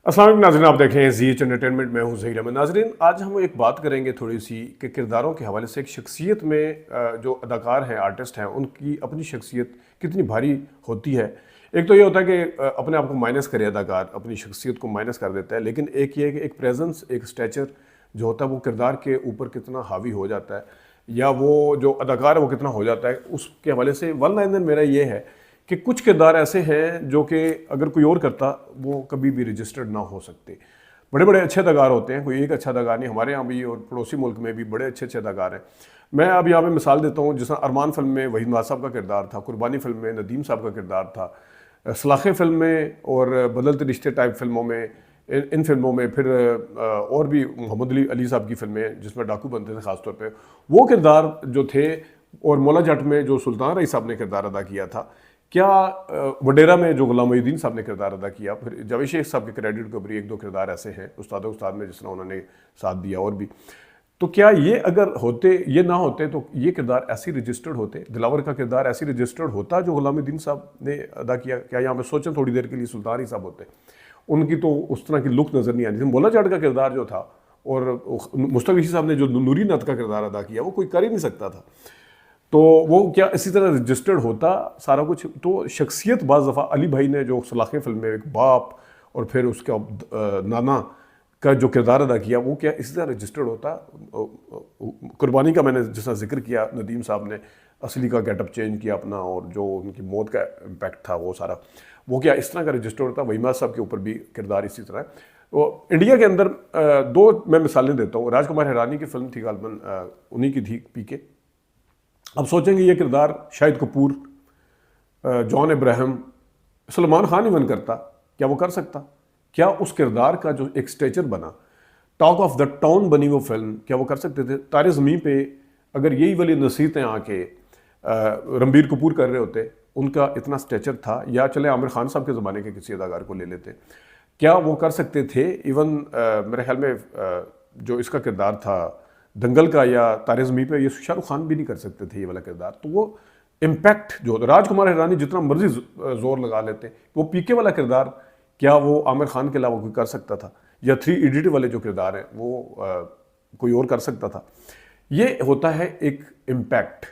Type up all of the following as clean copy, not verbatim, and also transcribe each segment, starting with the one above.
अस्सलाम वालेकुम नाज़रीन, आप देख रहे हैं ज़ी एंटरटेनमेंट में हूँ ज़हीर अहमद। नाज़रीन, आज हम एक बात करेंगे थोड़ी सी कि किरदारों के हवाले से एक शख्सियत में जो अदाकार हैं, आर्टिस्ट हैं, उनकी अपनी शख्सियत कितनी भारी होती है। एक तो ये होता है कि अपने आप को माइनस करे अदाकार, अपनी शख्सियत को माइनस कर देता है, लेकिन एक ये है कि एक प्रेजेंस, एक स्टैचर जो होता है वो किरदार के ऊपर कितना हावी हो जाता है, या वो जो अदाकार है वो कितना हो जाता है। उसके हवाले से वन लाइनर मेरा ये है कि कुछ किरदार ऐसे हैं जो कि अगर कोई और करता वो कभी भी रजिस्टर्ड ना हो सकते। बड़े बड़े अच्छे अदाकार होते हैं, कोई एक अच्छा अदाकार नहीं, हमारे यहाँ भी और पड़ोसी मुल्क में भी बड़े अच्छे अच्छे अदाकार हैं। मैं अब यहाँ पे मिसाल देता हूँ, जिस अरमान फिल्म में वहीद नवाज साहब का किरदार था, कुर्बानी फिल्म में नदीम साहब का किरदार था, सलाखे फिल्म में और बदलते रिश्ते टाइप फिल्मों में, इन फिल्मों में फिर और भी मोहम्मद अली साहब की फिल्में जिसमें डाकू बनते थे ख़ासतौर पे, वो किरदार जो थे, और मौला जट में जो सुल्तान रईस साहब ने किरदार अदा किया था, क्या वडेरा में जो गुलाम मोहिउद्दीन साहब ने किरदार अदा किया, फिर जावेद शेख साहब के क्रेडिट के ऊपर एक दो किरदार ऐसे हैं उस्ताद में जिस तरह उन्होंने साथ दिया और भी। तो क्या ये अगर होते, ये ना होते तो ये किरदार ऐसे रजिस्टर्ड होते, दिलावर का किरदार ऐसे रजिस्टर्ड होता जो गुलाम मोहिउद्दीन साहब ने अदा किया? क्या यहाँ पे सोचें थोड़ी देर के लिए, सुल्तान ही साहब होते, उनकी तो उस तरह की लुक नज़र नहीं आती थी। मौला जाट का किरदार जो था और मुस्तफ़ा ऋषि साहब ने जो नूरी नत का किरदार अदा किया, वो कोई कर ही नहीं सकता था। तो वो क्या इसी तरह रजिस्टर्ड होता सारा कुछ? तो शख्सियत बाज़ दफ़ा अली भाई ने जो सलाखे फिल्म में एक बाप और फिर उसका नाना का जो किरदार अदा किया, वो क्या इसी तरह रजिस्टर्ड होता? कुर्बानी का मैंने जैसा जिक्र किया, नदीम साहब ने असली का गेटअप चेंज किया अपना, और जो उनकी मौत का इम्पैक्ट था वो सारा, वो क्या इस तरह का रजिस्टर्ड होता? वहीद साहब के ऊपर भी किरदार इसी तरह है। तो इंडिया के अंदर दो मैं मिसालें देता हूँ। राजकुमार हिरानी की फिल्म थी, गालबन उन्हीं की थी, पीके। अब सोचेंगे ये किरदार शाहिद कपूर, जॉन इब्राहिम, सलमान खान इवन करता, क्या वो कर सकता? क्या उस किरदार का जो एक स्टेचर बना, टॉक ऑफ द टाउन बनी वो फिल्म, क्या वो कर सकते थे? तारे ज़मीं पे अगर यही वाली नसीहतें आके रणबीर कपूर कर रहे होते, उनका इतना स्टेचर था, या चले आमिर खान साहब के ज़माने के किसी अदाकार को ले लेते, क्या वो कर सकते थे? इवन मेरे ख्याल में जो इसका किरदार था दंगल का या तारे ज़मीं पे, ये शाहरुख खान भी नहीं कर सकते थे ये वाला किरदार। तो वो इम्पैक्ट जो राजकुमार हिरानी जितना मर्जी जोर लगा लेते, वो पीके वाला किरदार क्या वो आमिर खान के अलावा कोई कर सकता था? या थ्री इडियट वाले जो किरदार हैं वो कोई और कर सकता था? ये होता है एक इम्पैक्ट,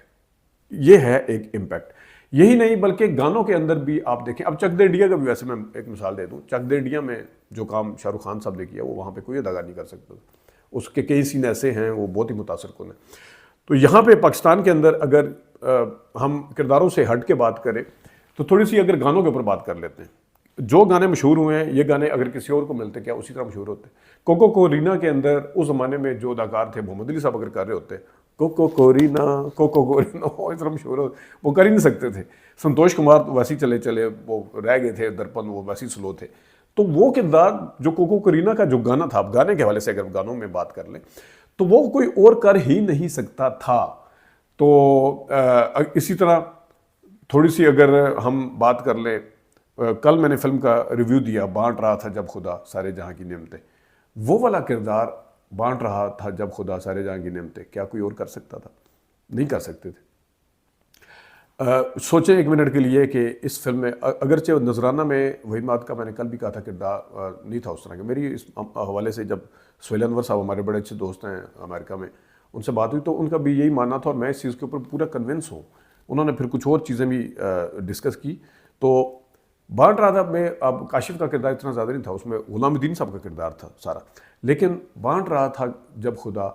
ये है एक इम्पैक्ट। यही नहीं बल्कि गानों के अंदर भी आप देखें, अब चक दे इंडिया का भी वैसे मैं एक मिसाल दे दूं, चक दे इंडिया में जो काम शाहरुख खान साहब ने किया वो वहाँ पे कोई अदाकार नहीं कर सकता। उसके कई सीन ऐसे हैं वो बहुत ही मुतासर कुन है। तो यहाँ पे पाकिस्तान के अंदर अगर हम किरदारों से हट के बात करें तो थोड़ी सी अगर गानों के ऊपर बात कर लेते हैं, जो गाने मशहूर हुए हैं, ये गाने अगर किसी और को मिलते क्या उसी तरह मशहूर होते? कोको कोरीना के अंदर उस ज़माने में जो अदाकार थे, मोहम्मद अली साहब अगर कर रहे होते कोको कोरीना इस तरह मशहूर हो, वो कर ही नहीं सकते थे। संतोष कुमार तो वैसे ही चले चले वो रह गए थे, दर्पण वो वैसे ही स्लो थे। तो वो किरदार जो कोको करीना का जो गाना था, अब गाने के हवाले से अगर गानों में बात कर लें तो वो कोई और कर ही नहीं सकता था। तो इसी तरह थोड़ी सी अगर हम बात कर लें, कल मैंने फिल्म का रिव्यू दिया, बांट रहा था जब खुदा सारे जहां की नेमतें, वो वाला किरदार बांट रहा था जब खुदा सारे जहां की नेमतें, क्या कोई और कर सकता था? नहीं कर सकते थे। सोचें एक मिनट के लिए कि इस फिल्म में अगरचे नजराना में वहीद माद का मैंने कल भी कहा था किरदार नहीं था उस तरह का। मेरी इस हवाले से जब सुहेल अनवर साहब हमारे बड़े अच्छे दोस्त हैं अमेरिका में, उनसे बात हुई तो उनका भी यही मानना था और मैं इस चीज़ के ऊपर पूरा कन्विंस हूँ। उन्होंने फिर कुछ और चीज़ें भी डिस्कस की। तो बांट रहा था मैं, अब काशिफ का किरदार इतना ज़्यादा नहीं था उसमें, गुलामुद्दीन साहब का किरदार था सारा, लेकिन बांट रहा था जब खुदा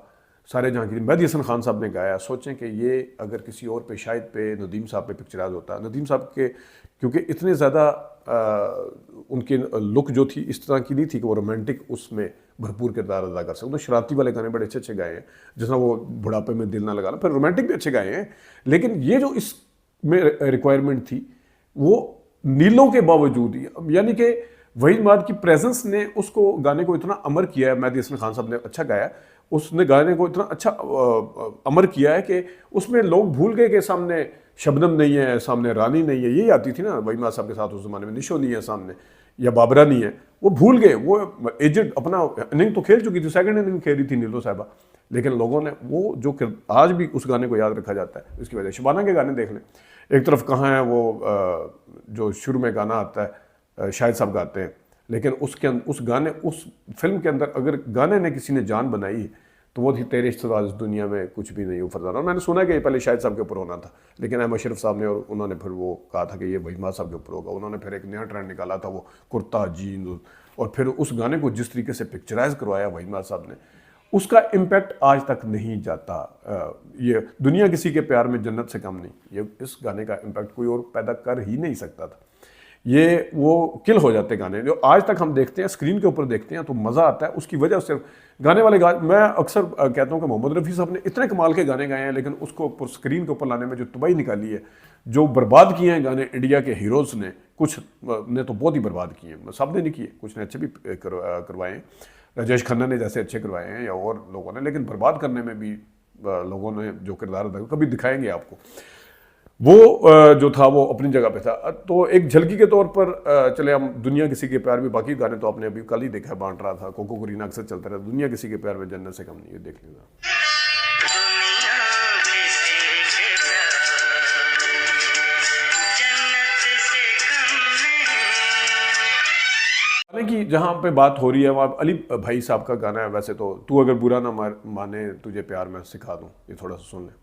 सारे जहाँ की मेहदी हसन खान साहब ने गाया। सोचें कि ये अगर किसी और पे, शायद पे नदीम साहब पे पिक्चराइज होता, नदीम साहब के क्योंकि इतने ज़्यादा उनकी लुक जो थी इस तरह की नहीं थी कि वो रोमांटिक उसमें भरपूर किरदार अदा कर सकते। उन्होंने शरारती वाले गाने बड़े अच्छे अच्छे गाए हैं, जिस तरह वो बुढ़ापे में दिल ना लगाना, फिर रोमांटिक भी अच्छे गाए हैं, लेकिन ये जो इसमें रिक्वायरमेंट थी वो नीलों के बावजूद ही, यानी कि वहीद माद की प्रेजेंस ने उसको गाने को इतना अमर किया है। मेहदी हसन खान साहब ने अच्छा गाया, उसने गाने को इतना अच्छा अमर किया है कि उसमें लोग भूल गए कि सामने शबनम नहीं है, सामने रानी नहीं है। यही आती थी ना वहीद माद साहब के साथ उस ज़माने में, निशो नहीं है सामने या बाबरा नहीं है, वो भूल गए। वो एजेड अपना इनिंग तो खेल चुकी थी, सेकंड इनिंग खेल रही थी नीलो साहबा, लेकिन लोगों ने वो जो आज भी उस गाने को याद रखा जाता है इसकी वजह। शबाना के गाने देख लें, एक तरफ कहाँ है वो जो शुरू में गाना आता है शाहिद साहब गाते हैं, लेकिन उस गाने उस फिल्म के अंदर अगर गाने ने किसी ने जान बनाई तो वो थी तेरे इश्क़ इस दुनिया में कुछ भी नहीं हो फरजाना। और मैंने सुना कि ये पहले शाहिद साहब के ऊपर होना था, लेकिन अहमद शरीफ साहब ने और उन्होंने फिर वो कहा था कि ये वहीद साहब के ऊपर होगा। उन्होंने फिर एक नया ट्रेंड निकाला था, वो कुर्ता जीन्स, और फिर उस गाने को जिस तरीके से पिक्चराइज करवाया वहीद साहब ने, उसका इम्पैक्ट आज तक नहीं जाता। ये दुनिया किसी के प्यार में जन्नत से कम नहीं, ये इस गाने का इम्पैक्ट कोई और पैदा कर ही नहीं सकता था। ये वो किल हो जाते गाने जो आज तक हम देखते हैं, स्क्रीन के ऊपर देखते हैं तो मज़ा आता है। उसकी वजह से गाने वाले मैं अक्सर कहता हूँ कि मोहम्मद रफ़ी साहब ने इतने कमाल के गाने गाए हैं, लेकिन उसको ऊपर स्क्रीन के ऊपर लाने में जो तबाही निकाली है, जो बर्बाद किए हैं गाने इंडिया के हीरोज़ ने, कुछ ने तो बहुत ही बर्बाद किए हैं, सब ने नहीं किए, कुछ ने अच्छे भी करवाए हैं, राजेश खन्ना ने जैसे अच्छे करवाए हैं या और लोगों ने, लेकिन बर्बाद करने में भी लोगों ने जो किरदार अदा कभी दिखाएंगे आपको, वो जो था वो अपनी जगह पे था। तो एक झलकी के तौर पर चले हम दुनिया किसी के प्यार में, बाकी गाने तो आपने अभी कल ही देखा, बांट रहा था, कोको करीना अक्सर चलता रहा, दुनिया किसी के प्यार में जन्नत से कम नहीं है, देख लेना। कि जहाँ पे बात हो रही है वहाँ अली भाई साहब का गाना है, वैसे तो तू अगर बुरा ना माने तुझे प्यार मैं सिखा दूँ, ये थोड़ा सा सुन ले।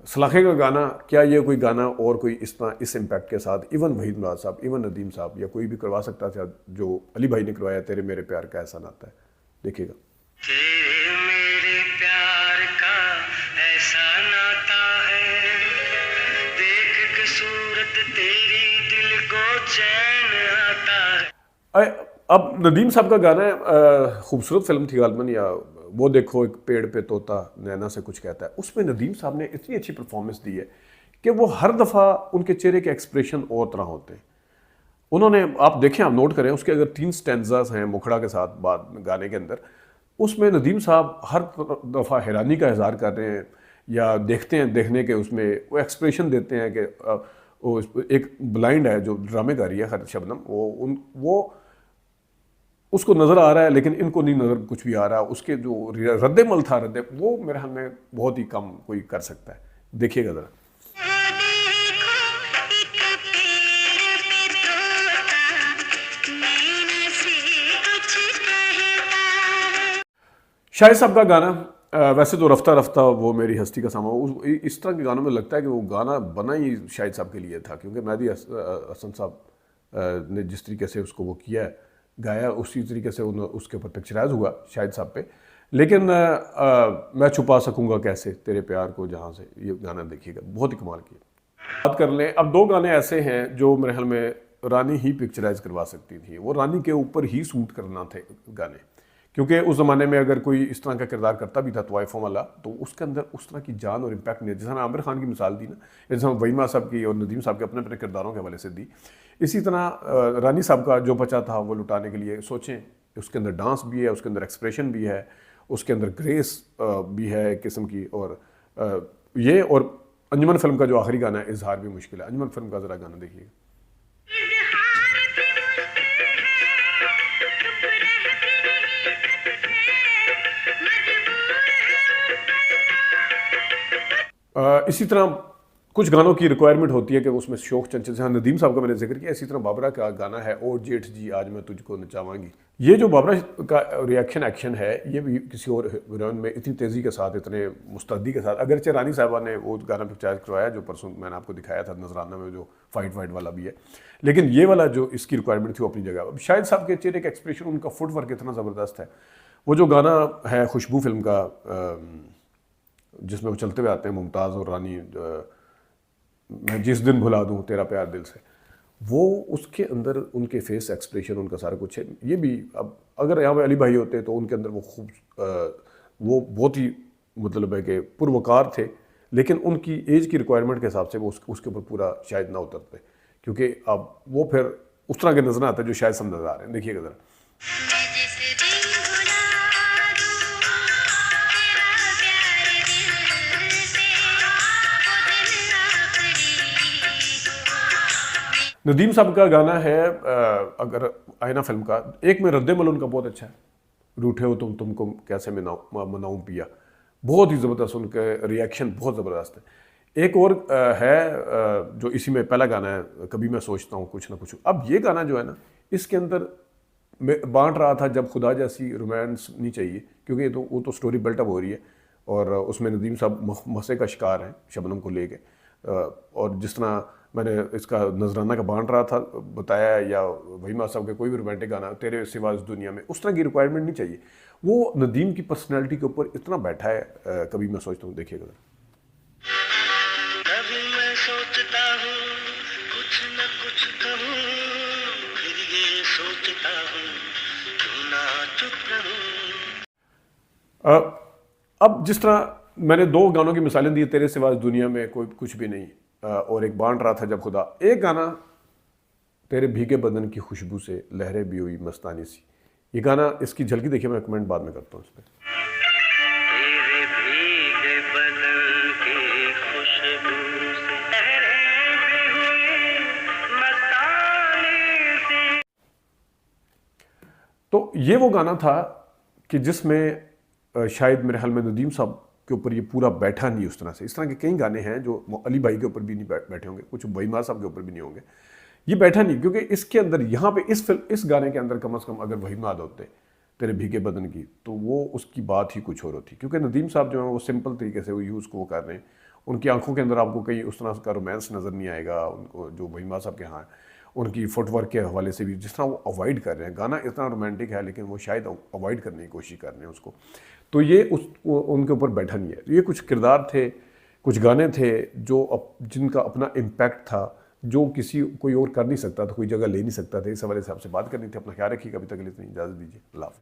सलाखे का गाना, क्या ये कोई गाना और कोई इस इम्पैक्ट के साथ इवन वहीद मुराद साहब, इवन नदीम साहब या कोई भी करवा सकता था जो अली भाई ने करवाया, तेरे मेरे प्यार का ऐसा नाता है, देखिएगा। तेरे मेरे प्यार का ऐसा नाता है, देख के सूरत तेरी दिल को चैन आता है। अब नदीम साहब का गाना है, खूबसूरत फिल्म थी गालमन, या वो देखो एक पेड़ पे तोता नैना से कुछ कहता है, उसमें नदीम साहब ने इतनी अच्छी परफॉर्मेंस दी है कि वो हर दफ़ा उनके चेहरे के एक्सप्रेशन और तरह होते हैं। उन्होंने, आप देखें, आप नोट करें, उसके अगर 3 स्टैंजास हैं मुखड़ा के साथ बाद गाने के अंदर, उसमें नदीम साहब हर दफ़ा हैरानी का इजहार कर रहे हैं या देखते हैं, देखने के उसमें वो एक्सप्रेशन देते हैं कि एक ब्लाइंड है जो ड्रामे कर रही है हर शबनम, वो उसको नज़र आ रहा है लेकिन इनको नहीं नज़र कुछ भी आ रहा। उसके जो रद्दमल था, वो मेरे ख्याल में बहुत ही कम कोई कर सकता है, देखिएगा ज़रा। शाहिद साहब का गाना, वैसे तो रफ्ता रफ्ता वो मेरी हस्ती का सामा, इस तरह के गानों में लगता है कि वो गाना बना ही शाहिद साहब के लिए था, क्योंकि मेहदी हसन साहब ने जिस तरीके से उसको वो किया है, गाया, उसी तरीके से उसके ऊपर पिक्चराइज हुआ शाहिद साहब पे। लेकिन मैं छुपा सकूंगा कैसे तेरे प्यार को जहाँ से, ये गाना देखिएगा, बहुत ही कमाल किया। बात कर लें अब 2 गाने ऐसे हैं जो मेरे ख्याल में रानी ही पिक्चराइज करवा सकती थी, वो रानी के ऊपर ही सूट करना थे गाने, क्योंकि उस ज़माने में अगर कोई इस तरह का किरदार करता भी था तवाइफों वाला, तो उसके अंदर उस तरह की जान और इम्पैक्ट नहीं है। जैसे आमिर खान की मिसाल दी ना, जैसे वहीमा साहब की और नदीम साहब के अपने अपने किरदारों के हवाले से दी, इसी तरह रानी साहब का जो बचा था वो लुटाने के लिए सोचें, उसके अंदर डांस भी है, उसके अंदर एक्सप्रेशन भी है, उसके अंदर ग्रेस भी है एक किस्म की, और ये और अंजुमन फिल्म का जो आखिरी गाना है इजहार भी मुश्किल है, अंजुमन फिल्म का ज़रा गाना देखिएगा। इसी तरह कुछ गानों की रिक्वायरमेंट होती है कि उसमें शौक चंचल, जहाँ नदीम साहब का मैंने जिक्र किया, इसी तरह बाबरा का गाना है और जेठ जी आज मैं तुझको नचावांगी। ये जो बाबरा का रिएक्शन एक्शन है, ये भी किसी और हीरोइन में इतनी तेज़ी के साथ, इतने मुस्तैदी के साथ, अगरचे रानी साहबा ने वो गाना पिक्चराइज करवाया जो परसों मैंने आपको दिखाया था नजराना में, जो फाइट वाला भी है, लेकिन ये वाला जो इसकी रिक्वायरमेंट थी वो अपनी जगह। अब शाहिद साहब के चेहरे का एक्सप्रेशन, उनका फुटवर्क इतना ज़बरदस्त है। वो जो गाना है खुशबू फिल्म का, जिसमें वो चलते हुए आते हैं मुमताज़ और रानी, मैं जिस दिन भुला दूँ तेरा प्यार दिल से, वो उसके अंदर उनके फेस एक्सप्रेशन, उनका सारा कुछ है। ये भी अब अगर यहाँ पे अली भाई होते तो उनके अंदर वो बहुत ही मतलब है कि पुरवकार थे, लेकिन उनकी एज की रिक्वायरमेंट के हिसाब से वो उसके ऊपर पूरा शायद ना उतरते, क्योंकि अब वो फिर उस तरह के नजर आता है जो शायद सब नजर आ रहे हैं। देखिएगा ज़रा। नदीम साहब का गाना है अगर आईना फिल्म का, एक में रद्दमल उनका बहुत अच्छा है, रूठे हो तुमको कैसे मनाऊं पिया। बहुत ही ज़बरदस्त, उनके रिएक्शन बहुत ज़बरदस्त है। एक और जो इसी में पहला गाना है, कभी मैं सोचता हूँ कुछ ना कुछ। अब ये गाना जो है ना, इसके अंदर मैं बांट रहा था जब खुदा जैसी रोमांस नहीं चाहिए, क्योंकि वो तो स्टोरी बिल्टअप हो रही है और उसमें नदीम साहब मसे का शिकार हैं शबनम को लेके। और जिस तरह मैंने इसका नजराना का बांट रहा था बताया, या वहीमा साहब के कोई भी रोमांटिक गाना, तेरे सिवा इस दुनिया में, उस तरह की रिक्वायरमेंट नहीं चाहिए। वो नदीम की पर्सनैलिटी के ऊपर इतना बैठा है। कभी मैं सोचता हूँ, देखिएगा। कभी मैं सोचता हूँ कुछ न कुछ कहूँ, फिर ये सोचता हूँ क्यों ना चुप रहूँ। अब जिस तरह मैंने दो गानों की मिसालें दी, तेरे सिवा इस दुनिया में कोई कुछ भी नहीं, और एक बांट रहा था जब खुदा। एक गाना तेरे भीगे बदन की खुशबू से लहरें भी हुई मस्तानी सी, ये गाना, इसकी झलकी देखिए, मैं कमेंट बाद में करता हूँ इस पर। तेरे भीगे बदन की खुशबू से लहरें भी हुई मस्तानी सी। तो ये वो गाना था कि जिसमें शायद मेरे ख्याल में नदीम साहब के ऊपर ये पूरा बैठा नहीं उस तरह से। इस तरह के कई गाने हैं जो अली भाई के ऊपर भी नहीं बैठे होंगे, कुछ वहीमा साहब के ऊपर भी नहीं होंगे, ये बैठा नहीं, क्योंकि इसके अंदर यहाँ पे इस गाने के अंदर कम से कम अगर वहीमा होते तेरे भीगे बदन की, तो वो उसकी बात ही कुछ और होती। क्योंकि नदीम साहब जो है वो सिंपल तरीके से वो यूज़ को कर रहे हैं, उनकी आंखों के अंदर आपको कहीं उस तरह का रोमांस नज़र नहीं आएगा। उनको जो वहीमा साहब के यहाँ है, उनकी फुटवर्क के हवाले से भी जिस तरह वो अवॉइड कर रहे हैं, गाना इतना रोमांटिक है लेकिन वो शायद अवॉइड करने की कोशिश कर रहे हैं उसको, तो ये उनके ऊपर बैठा नहीं है। ये कुछ किरदार थे, कुछ गाने थे जिनका अपना इम्पैक्ट था, जो कोई और कर नहीं सकता था, कोई जगह ले नहीं सकता था। इस हवाले से आपसे बात करनी थी। अपना ख्याल रखिएगा। अभी तक के लिए इतनी इजाज़त दीजिए। अल्लाह हाफ़िज़।